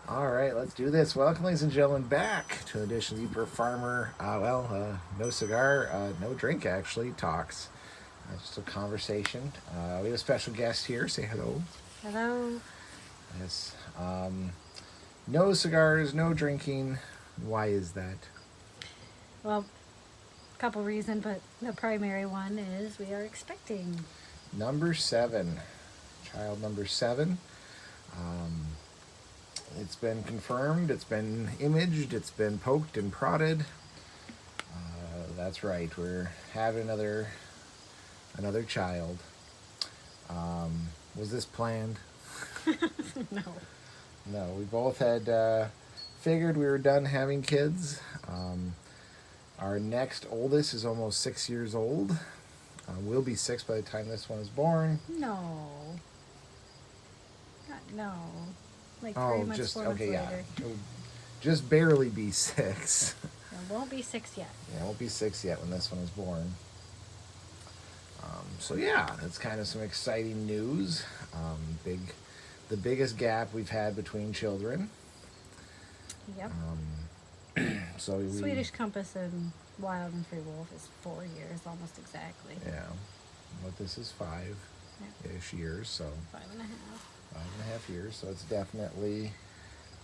All right, let's do this. Welcome, ladies and gentlemen, back to an edition of Deeper Farmer. No cigar, no drink, actually, talks. Just a conversation. We have a special guest here. Say hello. Hello. Yes. No cigars, no drinking. Why is that? Well, a couple reasons, but the primary one is we are expecting. Number 7. Child number 7. Um, it's been confirmed, it's been imaged, it's been poked and prodded. That's right. We're having another child. Was this planned? No. No, we both had figured we were done having kids. Our next oldest is almost 6 years old. We'll be 6 by the time this one is born. No. No. Like Oh, 3 months, just 4 months okay, yeah. later. It'll just barely be 6. It won't be 6 yet. Yeah, it won't be 6 yet when this one is born. So yeah, that's kind of some exciting news. The biggest gap we've had between children. Yep. So we, Swedish Compass and Wild and Free Wolf is 4 years, almost exactly. Yeah, but this is 5-ish years, so 5.5. 5.5 years. So it's definitely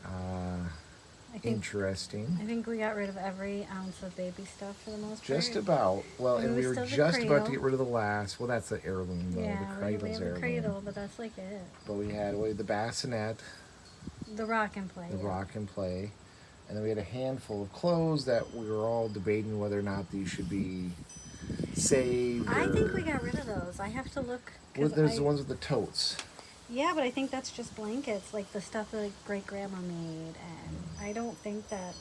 I think. interesting. I think we got rid of every ounce of baby stuff for the most part. Just about. Well, I mean, and we we were still have the just about to cradle. get rid of the last. Well, that's the heirloom, though. Yeah, The we cradle's have a heirloom. cradle, but that's like it. But we had the bassinet, The rock and play. the yeah. rock and play, and then we had a handful of clothes that we were all debating whether or not these should be saved. I think or- we got rid of those. I have to look. Well, 'Cause there's I, the ones with the totes. Yeah, but I think that's just blankets, like the stuff that like, great grandma made, and I don't think that's.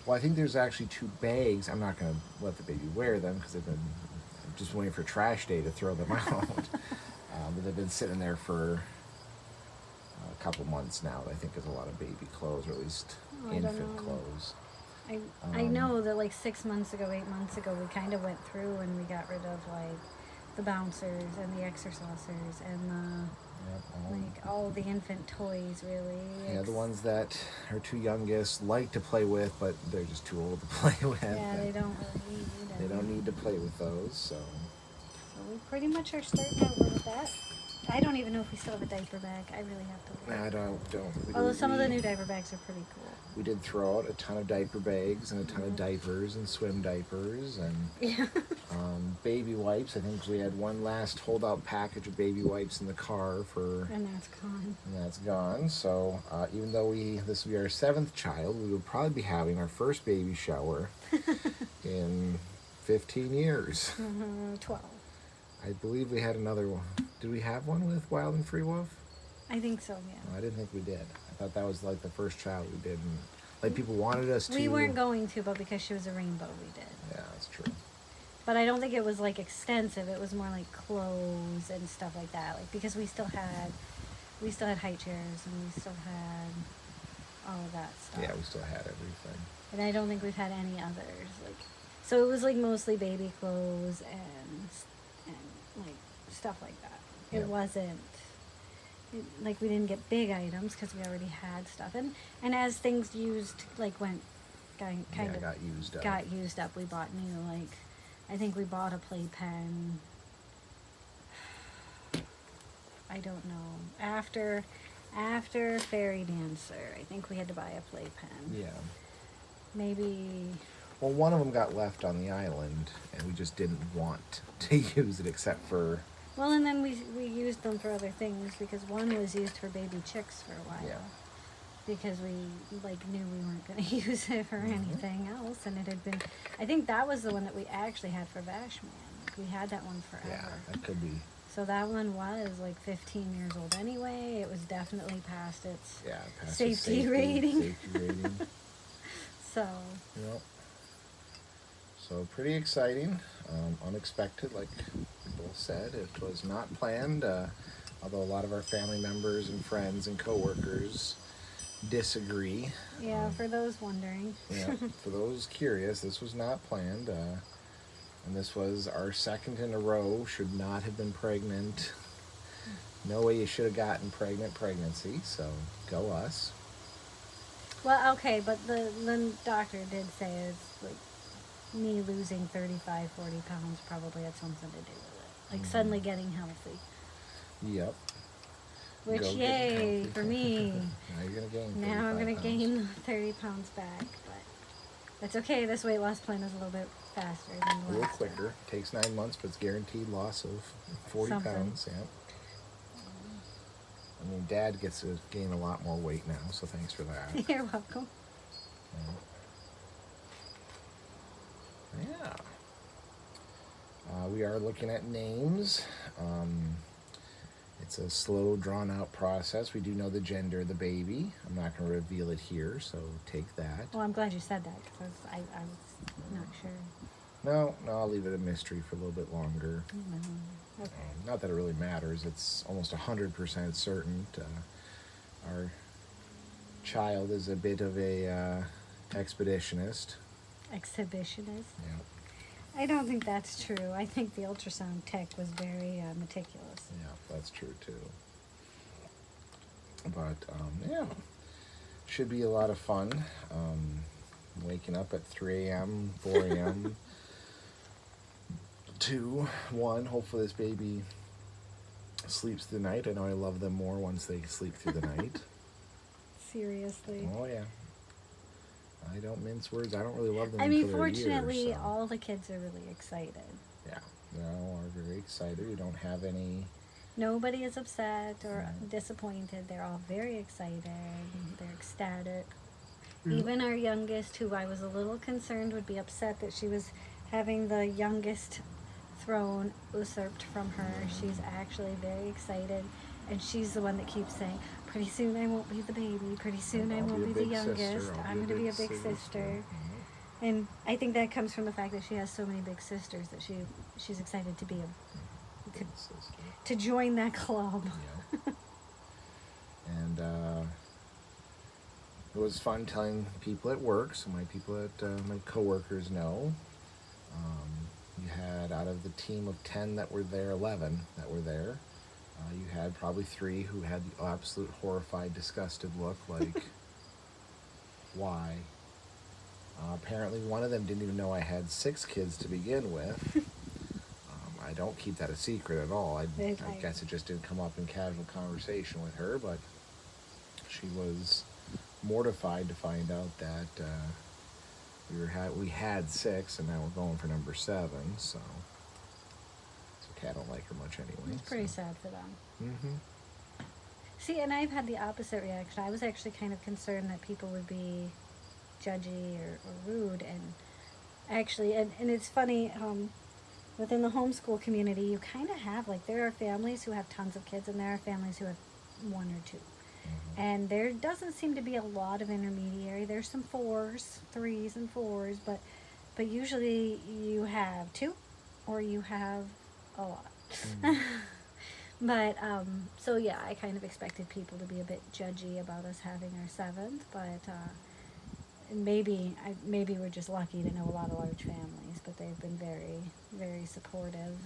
Well, I think there's actually 2 bags. I'm not going to let the baby wear them because they've been just waiting for trash day to throw them out. But they've been sitting there for a couple months now. I think is a lot of baby clothes, or at least Oh, I don't infant know. clothes. I know that like 6 months ago, 8 months ago, we kind of went through and we got rid of like the bouncers and the exercisers and the Yep, like all the infant toys, really. yeah, the ones that our 2 youngest like to play with, but they're just too old to play with. Yeah, they don't really need it. They don't need to play with those, so. So we pretty much are starting over with that. I don't even know if we still have a diaper bag. I really have to look. I don't. Although some of the new diaper bags are pretty cool. We did throw out a ton of diaper bags and a ton of diapers and swim diapers and Yeah. baby wipes. I think we had one last holdout package of baby wipes in the car And that's gone. and that's gone. So even though this will be our 7th child, we will probably be having our first baby shower in 15 years. 12. I believe we had another one. Did we have one with Wild and Free Wolf? I think so, No, yeah. I didn't think we did. I thought that was like the first child we did. And, like people wanted us to. We weren't going to, but because she was a rainbow, we did. Yeah, that's true. But I don't think it was like extensive. It was more like clothes and stuff like that. Like because we still had high chairs and we still had all of that stuff. Yeah, we still had everything. And I don't think we've had any others. Like, so it was like mostly baby clothes and like stuff like that. It Yep. wasn't like we didn't get big items because we already had stuff. And as things used like went kind Yeah, of got used up. we bought new like I think we bought a playpen. I don't know. After Fairy Dancer, I think we had to buy a playpen. Yeah. Maybe. Well, one of them got left on the island, and we just didn't want to use it except for. Well, and then we used them for other things because one was used for baby chicks for a while. Yeah. Because we like knew we weren't going to use it for anything else, and it had been. I think that was the one that we actually had for Vashman. Like we had that one forever. Yeah, that could be. So that one was like 15 years old anyway. It was definitely past its Yeah, past the safety rating. Safety rating. So Yep. So pretty exciting, unexpected, like we both said. It was not planned, although a lot of our family members and friends and coworkers disagree. yeah, for those wondering. Yeah, for those curious, this was not planned, and this was our 2nd in a row. Should not have been pregnant. No way you should have gotten pregnancy. So go us. Well, okay, but the doctor did say it's like me losing 35, 40 pounds probably had something to do with it. Like suddenly getting healthy. Yep. Which, Go getting yay, healthy. for me. Now you're gonna gain 35 Now I'm going to pounds. gain 30 pounds back, but that's okay. This weight loss plan is a little bit faster than A the little last one. quicker. Takes 9 months, but it's guaranteed loss of 40 Something. pounds. Yeah. I mean, Dad gets to gain a lot more weight now, so thanks for that. You're welcome. Yeah. We are looking at names. It's a slow, drawn-out process. We do know the gender of the baby. I'm not going to reveal it here, so take that. Well, I'm glad you said that because I was not sure. No, I'll leave it a mystery for a little bit longer. Okay. Not that it really matters. It's almost 100% certain. Our child is a bit of a expeditionist. Exhibitionist. Yeah, I don't think that's true. I think the ultrasound tech was very meticulous. yeah, that's true too. But yeah, should be a lot of fun. Waking up at 3 a.m., 4 a.m. 2, 1. Hopefully this baby sleeps through the night. I know I love them more once they sleep through the night. Seriously. Oh yeah. I don't mince words. I don't really love them I until mean, they're a year, fortunately, so. all the kids are really excited. Yeah, they all are very excited. We don't have any. Nobody is upset or disappointed. They're all very excited. They're ecstatic. Even our youngest, who I was a little concerned would be upset that she was having the youngest throne usurped from her, she's actually very excited. And she's the one that keeps saying, pretty soon I won't be the baby. Pretty soon I I'll won't be be a the big sister. youngest. I'll I'm be a going to be a big big sister. sister. And I think that comes from the fact that she has so many big sisters that she's excited to be Big sister. to join that club. Yeah. And it was fun telling people at work, so my people at my coworkers know. You had, out of the team of 10 that were there, 11 that were there, you had probably 3 who had the absolute horrified, disgusted look, like, why? Apparently one of them didn't even know I had 6 kids to begin with. I don't keep that a secret at all. I guess it just didn't come up in casual conversation with her, but she was mortified to find out that we had 6, and now we're going for number 7. So it's okay. I don't like her much anyway. It's pretty sad for them. Mm-hmm. See, and I've had the opposite reaction. I was actually kind of concerned that people would be judgy or rude, and actually, and it's funny, within the homeschool community, you kind of have, like, there are families who have tons of kids, and there are families who have 1 or 2. And there doesn't seem to be a lot of intermediary. There's some 4s, 3s and 4s, but usually you have 2 or you have a lot. But, so yeah, I kind of expected people to be a bit judgy about us having our 7th, but maybe we're just lucky to know a lot of large families, but they've been very, very supportive,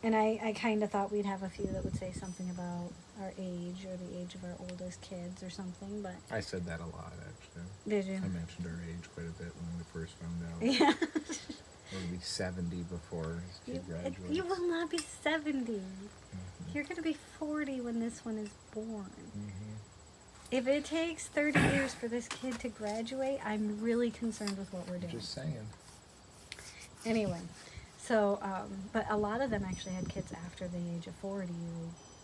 and I kind of thought we'd have a few that would say something about our age or the age of our oldest kids or something, but... I said that a lot, actually. Did you? I mentioned our age quite a bit when we first found out. Yeah. We'll be 70 before his kid graduates. You will not be 70. You're going to be 40 when this one is born. If it takes 30 years for this kid to graduate, I'm really concerned with what we're doing. Just saying. Anyway, so, but a lot of them actually had kids after the age of 40.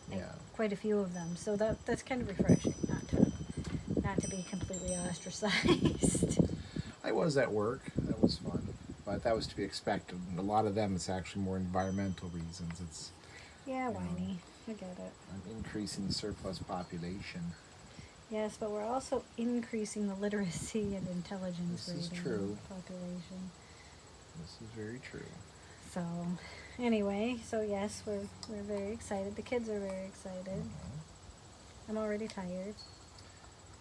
Like, Yeah. quite a few of them. So that's kind of refreshing, not to be completely ostracized. I was at work. That was fun. But that was to be expected. And a lot of them, it's actually more environmental reasons. It's Yeah, whiny. I get it. I'm increasing the surplus population. Yes, but we're also increasing the literacy and intelligence This is rating true. of the population. This is very true. So, anyway, so yes, we're very excited. The kids are very excited. I'm already tired.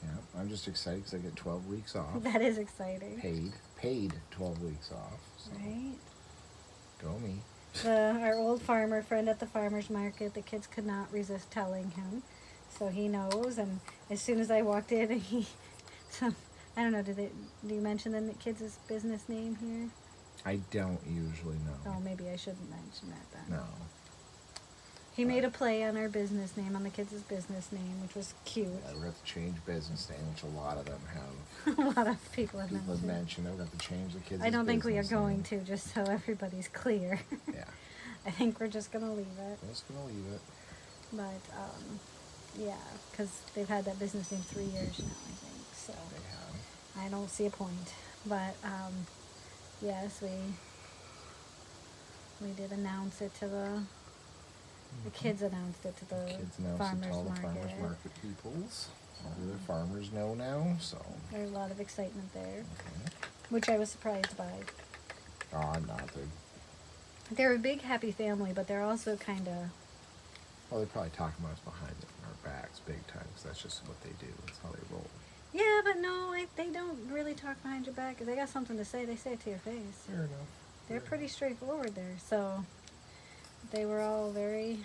Yeah, I'm just excited because I get 12 weeks off. That is exciting. Paid 12 weeks off. So Right? go me. Our old farmer friend at the farmer's market, the kids could not resist telling him. so he knows. And as soon as I walked in, so I don't know. Do you mention the kids' business name here? I don't usually know. Oh, maybe I shouldn't mention that then. No. He made a play on our business name, on the kids' business name, which was cute. Yeah, we're going to have to change business name, which a lot of them have. A lot of people have mentioned. We're going to have to change the kids' I don't think we are business going name. to, just so everybody's clear. Yeah. I think we're just going to leave it. Just going to leave it. But, yeah, because they've had that business name 3 years now, I think. So They have. I don't see a point. But, yes, we did announce it to the kids announced it to the Kids announced farmers it to all the market. farmers market peoples. All the other farmers know now, so. There's a lot of excitement there, Okay. which I was surprised by. Oh, I'm not. They're a big, happy family, but they're also kind of... Well, they're probably talking about us behind our backs big time, because that's just what they do. That's how they roll. Yeah, but no, they don't really talk behind your back. If they got something to say, they say it to your face. Fair enough. They're pretty straightforward there, so they were all very,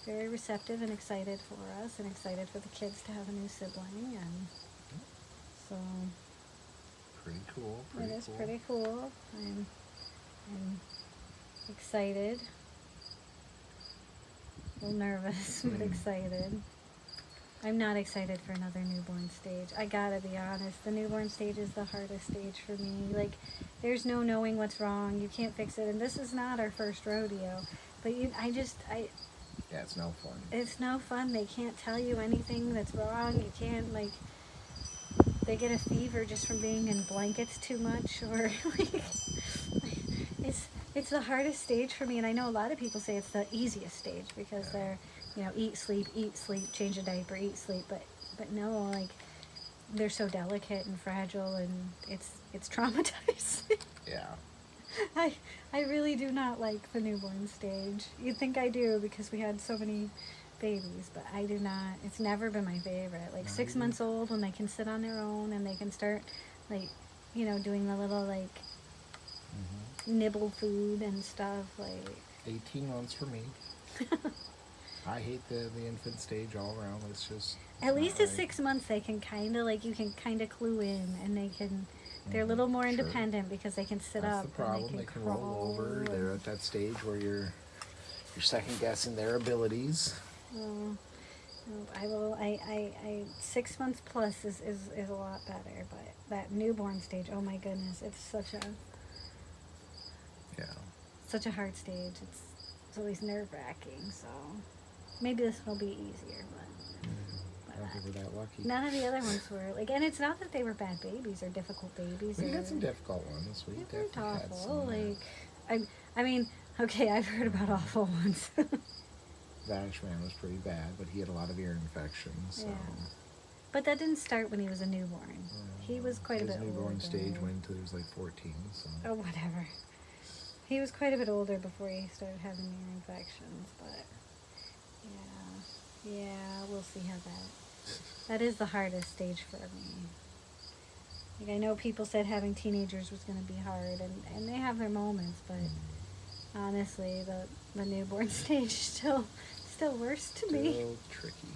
very receptive and excited for us, and excited for the kids to have a new sibling, and so Pretty cool. it is pretty cool. I'm excited, a little nervous, but excited. I'm not excited for another newborn stage. I gotta be honest. The newborn stage is the hardest stage for me. Like, there's no knowing what's wrong. You can't fix it. And this is not our first rodeo. But Yeah, it's no fun. it's no fun. They can't tell you anything that's wrong. You can't, like, they get a fever just from being in blankets too much. Or, like, it's the hardest stage for me. And I know a lot of people say it's the easiest stage because they're, eat, sleep, change a diaper, eat, sleep, but no, like, they're so delicate and fragile, and it's traumatizing. Yeah. I really do not like the newborn stage. You'd think I do because we had so many babies, but I do not. It's never been my favorite. Like, 6 months old, when they can sit on their own and they can start, like, doing the little, like, nibble food and stuff, like. 18 months for me. I hate the infant stage all around. It's just. At least not at 6 months, they can kind of, like, you can kind of clue in, and they're a little more Sure. independent because they can sit That's up. the problem. And They can crawl roll over. and- They're at that stage where you're second guessing their abilities. Oh, no, I 6 months plus is a lot better, but that newborn stage, oh my goodness, it's such Yeah. a hard stage. It's always nerve-wracking, so maybe this will be easier, I don't think we're that lucky. none of the other ones were, like, and it's not that they were bad babies or difficult babies. We or, had some difficult ones. We they were definitely had awful, some. like, I mean, okay, I've heard about awful ones. Vanish Man was pretty bad, but he had a lot of ear infections. So. Yeah. But that didn't start when he was a newborn. He was quite a bit His newborn older. stage went until he was like 14. So. Oh, whatever. He was quite a bit older before he started having ear infections, but yeah, we'll see how that is the hardest stage for me. Like, I know people said having teenagers was going to be hard, and they have their moments, but honestly, the newborn stage is still worse to me. Still tricky.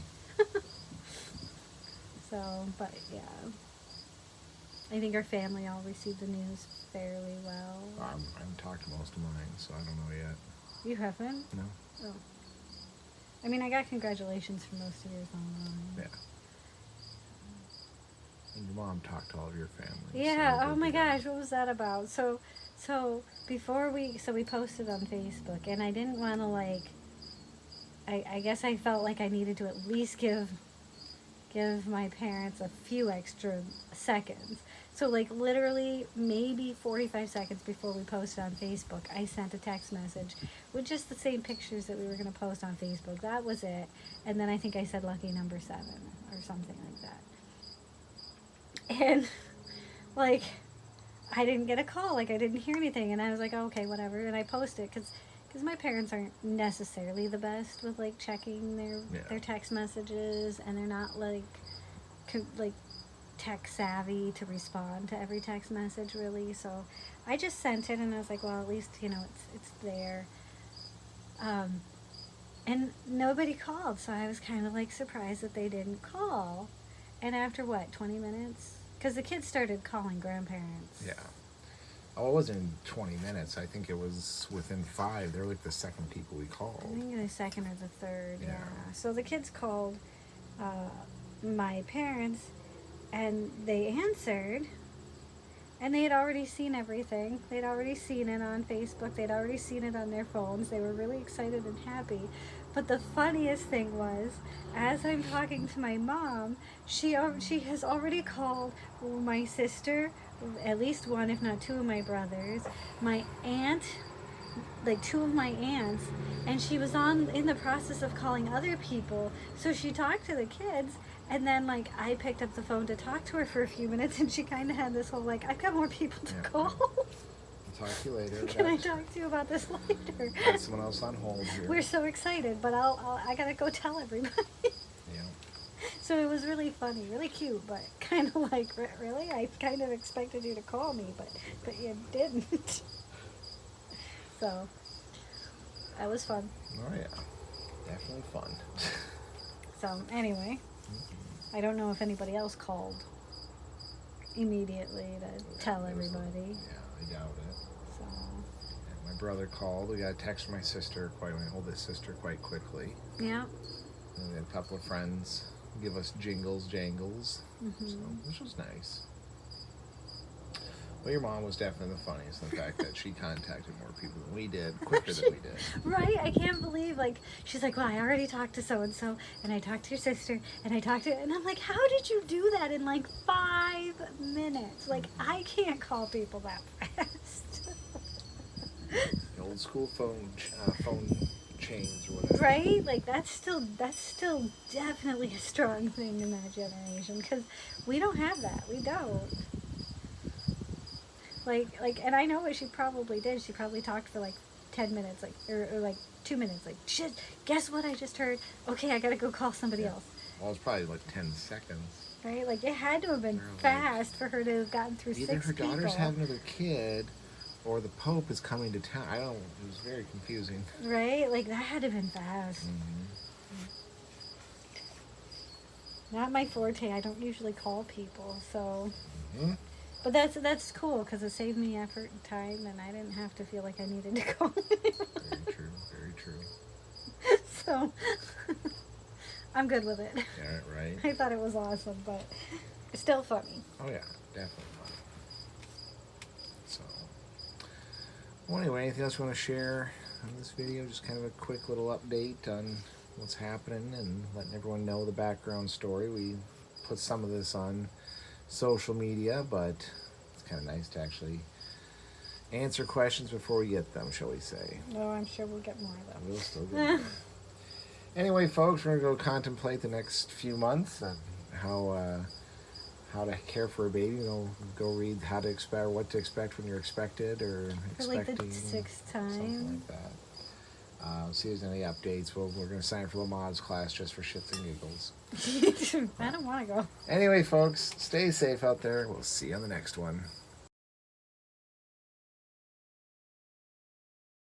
So, but yeah, I think our family all received the news fairly well. I haven't talked to most of mine, so I don't know yet. You haven't? No. Oh. I mean, I got congratulations from most of yours online. Yeah. And your mom talked to all of your family. Yeah. so Oh my they'll be gosh, what was that about? So before we posted on Facebook, and I didn't want to, like. I guess I felt like I needed to at least give my parents a few extra seconds. So, like, literally maybe 45 seconds before we posted on Facebook, I sent a text message with just the same pictures that we were going to post on Facebook. That was it. And then I think I said lucky number 7 or something like that. And, like, I didn't get a call. Like, I didn't hear anything. And I was like, oh, okay, whatever. And I posted because my parents aren't necessarily the best with, like, checking their text messages, and they're not, like tech savvy to respond to every text message, really. So I just sent it, and I was like, well, at least it's there. And nobody called, so I was kind of like surprised that they didn't call. And after what, 20 minutes? Because the kids started calling grandparents. Yeah. Oh, it wasn't 20 minutes. I think it was within 5. They were like the second people we I called. think the second or the third, yeah. Yeah. So the kids called my parents, and they answered, and they had already seen everything. They'd already seen it on Facebook. They'd already seen it on their phones. They were really excited and happy. But the funniest thing was, as I'm talking to my mom, she has already called my sister, at least one, if not two of my brothers, my aunt, like two of my aunts, and she was in the process of calling other people. So she talked to the kids, and then like I picked up the phone to talk to her for a few minutes, and she kind of had this whole like, I've got more people to Yeah. call. I'll talk to you later. Can I talk to you about this later? Got someone else on hold here. We're so excited, but I gotta go tell everybody. Yeah. So it was really funny, really cute, but kind of like, really? I kind of expected you to call me, but you didn't. So that was fun. Oh yeah. Definitely fun. So anyway, I don't know if anybody else called immediately to tell It was- everybody. Yeah, I doubt it. So Yeah, my brother called. We got a text from my sister, my oldest sister, quite quickly. yeah. And we had a couple of friends give us jangles, Mhm. so, which was nice. But your mom was definitely the funniest. The fact that she contacted more people than we did, quicker than we did. Right? I can't believe, like, she's like, well, I already talked to so-and-so, and I talked to your sister, and I talked to, and I'm like, how did you do that in, like, 5 minutes? Like, I can't call people that fast. The old school phone chains or whatever. Right? Like, that's still definitely a strong thing in that generation, because we don't have that. We don't. Like, and I know what she probably did. She probably talked for like 10 minutes, like, or like 2 minutes. Like, shit, guess what I just heard? Okay, I gotta go call somebody Yeah. else. Well, it was probably like 10 seconds. Right? Like, it had to have been They're like- fast for her to have gotten through Either 6 her daughter's people. having another kid, or the Pope is coming to town. I don't. It was very confusing. Right? Like, that had to have been fast. Mm-hmm. Not my forte. I don't usually call people, so. Hmm. But that's cool because it saved me effort and time, and I didn't have to feel like I needed to call anyone. Very true. Very true. So I'm good with it. Yeah. Right. I thought it was awesome, but it's still funny. Oh yeah, definitely fun. So, well, anyway, anything else you want to share on this video? Just kind of a quick little update on what's happening and letting everyone know the background story. We put some of this on social media, but it's kind of nice to actually answer questions before we get them, shall we say. No, I'm sure we'll get more of them. We'll still get them. Anyway, folks, we're going to go contemplate the next few months and how to care for a baby. Go read how to expect, or what to expect when you're expected or For like the expecting 6th something time. like that. See if there's any updates. We're going to sign up for Lamaze class just for shits and giggles. I don't want to go. Anyway, folks, stay safe out there. We'll see you on the next one.